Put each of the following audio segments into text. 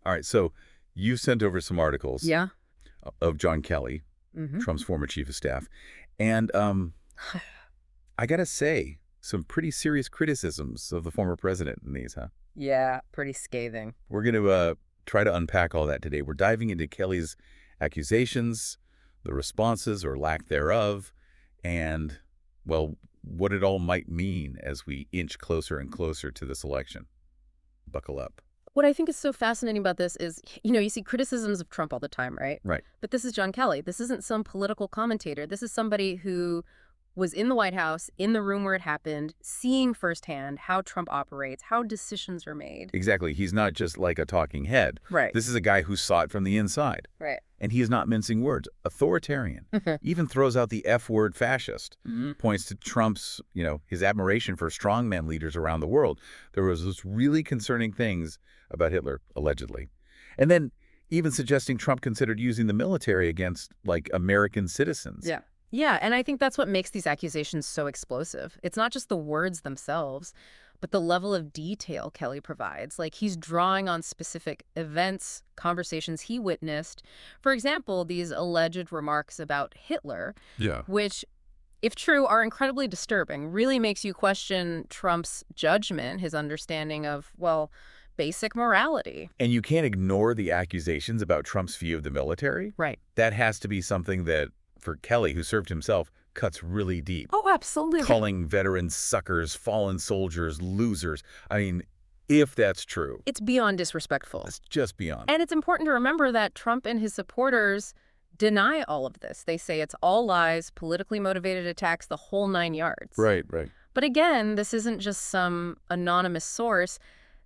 All right, so you sent over some articles Yeah. of John Kelly, Hmm. Trump's former chief of staff, and I gotta say, some pretty serious criticisms of the former president in these, huh? Yeah, pretty scathing. We're going to try to unpack all that today. We're diving into Kelly's accusations, the responses or lack thereof, and, well, what it all might mean as we inch closer and closer to this election. Buckle up. What I think is so fascinating about this is, you see criticisms of Trump all the time, right? Right. But this is John Kelly. This isn't some political commentator. This is somebody who was in the White House, in the room where it happened, seeing firsthand how Trump operates, how decisions are made. Exactly. He's not just like a talking head. Right. This is a guy who saw it from the inside. Right. And he is not mincing words. Authoritarian. Even throws out the F word fascist. Points to Trump's, his admiration for strongman leaders around the world. There was those really concerning things about Hitler, allegedly. And then even suggesting Trump considered using the military against, like, American citizens. Yeah. Yeah, and I think that's what makes these accusations so explosive. It's not just the words themselves, but the level of detail Kelly provides. Like, he's drawing on specific events, conversations he witnessed. For example, these alleged remarks about Hitler, Yeah. which, if true, are incredibly disturbing, really makes you question Trump's judgment, his understanding of, well, basic morality. And you can't ignore the accusations about Trump's view of the military. Right. That has to be something that, for Kelly, who served himself, cuts really deep. Oh, absolutely. Calling veterans suckers, fallen soldiers, losers. I mean, if that's true, It's beyond disrespectful. it's just beyond. And it's important to remember that Trump and his supporters deny all of this. They say it's all lies, politically motivated attacks, the whole 9 yards. Right. But again, this isn't just some anonymous source.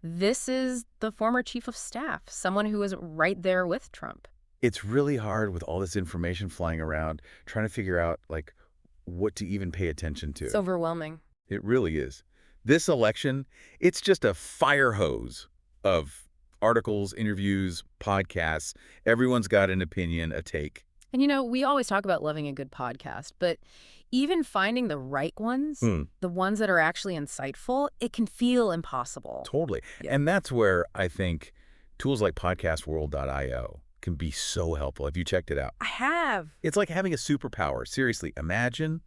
This is the former chief of staff, someone who was right there with Trump. It's really hard with all this information flying around, trying to figure out, like, what to even pay attention to. It's overwhelming. It really is. This election, it's just a fire hose of articles, interviews, podcasts. Everyone's got an opinion, a take. And we always talk about loving a good podcast, but even finding the right ones, the ones that are actually insightful, it can feel impossible. Totally. Yeah. And that's where I think tools like podcastworld.io can be so helpful. Have you checked it out? I have. It's like having a superpower. Seriously, imagine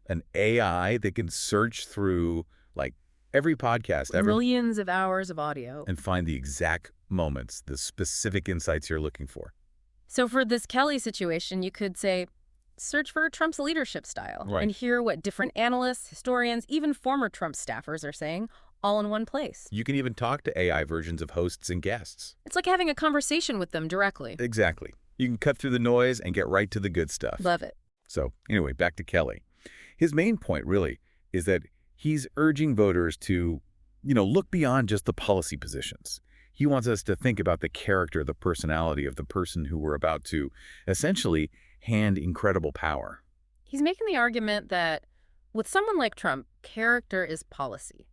an AI that can search through, like, every podcast ever Millions of hours of audio. and find the exact moments, the specific insights you're looking for. So for this Kelly situation, you could say, search for Trump's leadership style Right. and hear what different analysts, historians, even former Trump staffers are saying, all in one place. You can even talk to AI versions of hosts and guests. It's like having a conversation with them directly. Exactly. You can cut through the noise and get right to the good stuff. Love it. So anyway, back to Kelly. His main point, really, is that he's urging voters to, look beyond just the policy positions. He wants us to think about the character, the personality of the person who we're about to essentially hand incredible power. He's making the argument that with someone like Trump, character is policy.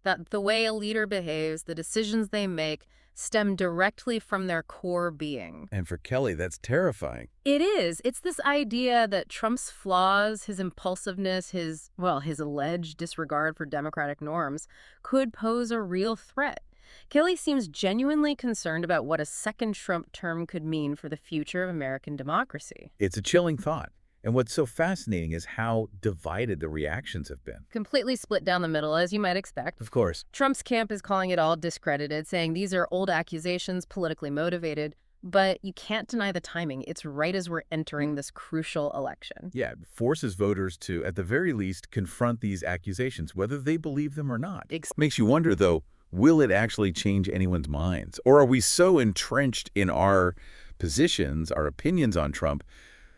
That the way a leader behaves, the decisions they make, stem directly from their core being. And for Kelly, that's terrifying. It is. It's this idea that Trump's flaws, his impulsiveness, his alleged disregard for democratic norms, could pose a real threat. Kelly seems genuinely concerned about what a second Trump term could mean for the future of American democracy. It's a chilling thought. And what's so fascinating is how divided the reactions have been. Completely split down the middle, as you might expect. Of course. Trump's camp is calling it all discredited, saying these are old accusations, politically motivated. But you can't deny the timing. It's right as we're entering this crucial election. Yeah, it forces voters to, at the very least, confront these accusations, whether they believe them or not. Makes you wonder, though, will it actually change anyone's minds? Or are we so entrenched in our positions, our opinions on Trump,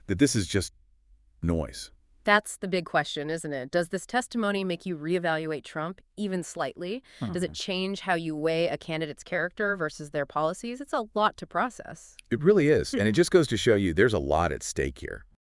that this is just noise? That's the big question, isn't it? Does this testimony make you reevaluate Trump, even slightly? Does it change how you weigh a candidate's character versus their policies? It's a lot to process. It really is. And it just goes to show you there's a lot at stake here.